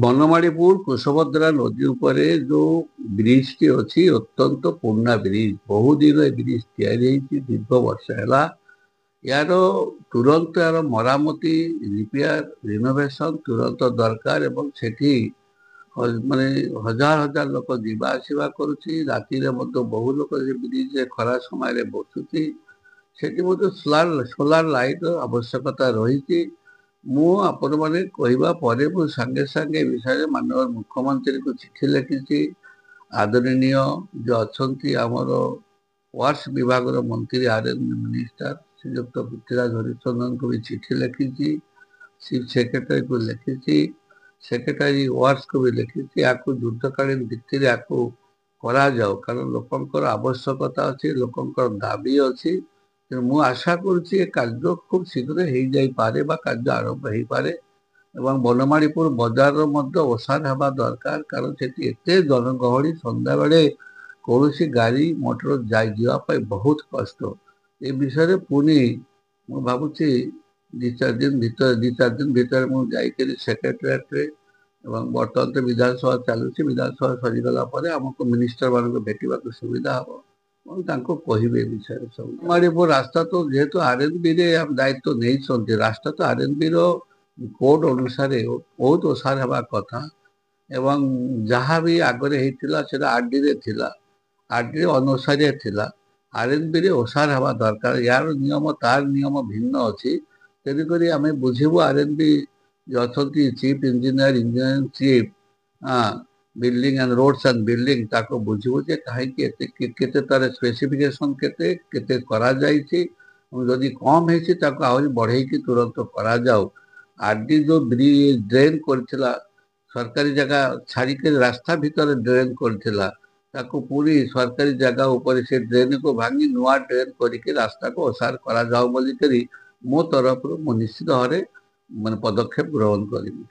ବନମାଳୀପୁର କୁଶଭଦ୍ରା ନଦୀ ଉପରେ ଯୋଉ ବ୍ରିଜଟି ଅଛି ଅତ୍ୟନ୍ତ ପୁରୁଣା ବ୍ରିଜ। ବହୁଦିନ ଏ ବ୍ରିଜ ତିଆରି ହେଇଛି, ଦୀର୍ଘ ବର୍ଷ ହେଲା। ୟାର ତୁରନ୍ତ ୟାର ମରାମତି, ରିପେୟାର, ରିନୋଭେସନ ତୁରନ୍ତ ଦରକାର ଏବଂ ସେଠି ମାନେ ହଜାର ହଜାର ଲୋକ ଯିବା ଆସିବା କରୁଛି। ରାତିରେ ମଧ୍ୟ ବହୁ ଲୋକ ସେ ବ୍ରିଜରେ ଖରା ସମୟରେ ବସୁଛି। ସେଠି ମଧ୍ୟ ସୋଲାର ଲାଇଟର ଆବଶ୍ୟକତା ରହିଛି। ମୁଁ ଆପଣମାନେ କହିବା ପରେ ମୁଁ ସାଙ୍ଗେ ସାଙ୍ଗେ ଏ ବିଷୟରେ ମାନନୀୟ ମୁଖ୍ୟମନ୍ତ୍ରୀଙ୍କୁ ଚିଠି ଲେଖିଛି। ଆଦରଣୀୟ ଯେ ଅଛନ୍ତି ଆମର ୱାର୍କସ ବିଭାଗର ମନ୍ତ୍ରୀ ମିନିଷ୍ଟର ଶ୍ରୀଯୁକ୍ତ ପୃଥ୍ୱୀରାଜ ହରିଚନ୍ଦନଙ୍କୁ ବି ଚିଠି ଲେଖିଛି। ଚିଫ୍ ସେକ୍ରେଟାରୀକୁ ଲେଖିଛି, ସେକ୍ରେଟାରୀ ୱାର୍କସକୁ ବି ଲେଖିଛି। ୟାକୁ ଯୁଦ୍ଧକାଳୀନ ଭିତ୍ତିରେ ୟାକୁ କରାଯାଉ, କାରଣ ଲୋକଙ୍କର ଆବଶ୍ୟକତା ଅଛି, ଲୋକଙ୍କର ଦାବି ଅଛି। ତେଣୁ ମୁଁ ଆଶା କରୁଛି ଏ କାର୍ଯ୍ୟ ଖୁବ ଶୀଘ୍ର ହେଇଯାଇପାରେ ବା କାର୍ଯ୍ୟ ଆରମ୍ଭ ହେଇପାରେ ଏବଂ ବନମାଳୀପୁର ବଜାରର ମଧ୍ୟ ଓସାର ହେବା ଦରକାର, କାରଣ ସେଠି ଏତେ ଜନଗହଳି, ସନ୍ଧ୍ୟାବେଳେ କୌଣସି ଗାଡ଼ି ମଟର ଯିବା ପାଇଁ ବହୁତ କଷ୍ଟ। ଏ ବିଷୟରେ ପୁଣି ମୁଁ ଭାବୁଛି ଦି ଚାରି ଦିନ ଭିତରେ ମୁଁ ଯାଇକରି ସେକ୍ରେଟାରିଏଟରେ ଏବଂ ବର୍ତ୍ତମାନ ତ ବିଧାନସଭା ଚାଲୁଛି, ବିଧାନସଭା ସରିଗଲା ପରେ ଆମକୁ ମିନିଷ୍ଟର ମାନଙ୍କୁ ଭେଟିବାକୁ ସୁବିଧା ହବ ଏବଂ ତାଙ୍କୁ କହିବେ ଏ ବିଷୟରେ ସବୁ। ବନମାଳୀପୁର ରାସ୍ତା ତ ଯେହେତୁ ଆର୍ଏନବିରେ ଦାୟିତ୍ୱ ନେଇଛନ୍ତି, ରାସ୍ତା ତ ଆର୍ଏନବିର କୋଡ ଅନୁସାରେ ବହୁତ ଓସାର ହେବା କଥା ଏବଂ ଯାହା ବି ଆଗରେ ହେଇଥିଲା ସେଟା ଆରଡିରେ ଥିଲା, ଆରଡିରେ ଅନୁସାରେ ଥିଲା। ଆର୍ଏନବିରେ ଓସାର ହେବା ଦରକାର। ୟାର ନିୟମ ତାର ନିୟମ ଭିନ୍ନ ଅଛି। ତେଣୁକରି ଆମେ ବୁଝିବୁ ଆର୍ଏନବି ଯେ ଅଛନ୍ତି chief engineer, engineering chief building and roads and building, ତାକୁ ବୁଝିବୁ ଯେ କାହିଁକି କେତେ ତାର ସ୍ପେସିଫିକେସନ କେତେ କରାଯାଇଛି ଏବଂ ଯଦି କମ ହେଇଛି ତାକୁ ଆହୁରି ବଢେଇକି ତୁରନ୍ତ କରାଯାଉ। ଆରଡି ଯୋଉ ଡ୍ରେନ୍ କରିଥିଲା, ସରକାରୀ ଜାଗା ଛାଡ଼ିକରି ରାସ୍ତା ଭିତରେ ଡ୍ରେନ୍ କରିଥିଲା, ତାକୁ ପୁଣି ସରକାରୀ ଜାଗା ଉପରେ ସେ ଡ୍ରେନ୍କୁ ଭାଙ୍ଗି ନୂଆ ଡ୍ରେନ୍ କରିକି ରାସ୍ତାକୁ ଓସାର କରାଯାଉ ବୋଲିକରି ମୋ ତରଫରୁ ମୁଁ ନିଶ୍ଚିତ ଭାବରେ ପଦକ୍ଷେପ ଗ୍ରହଣ କରିବି।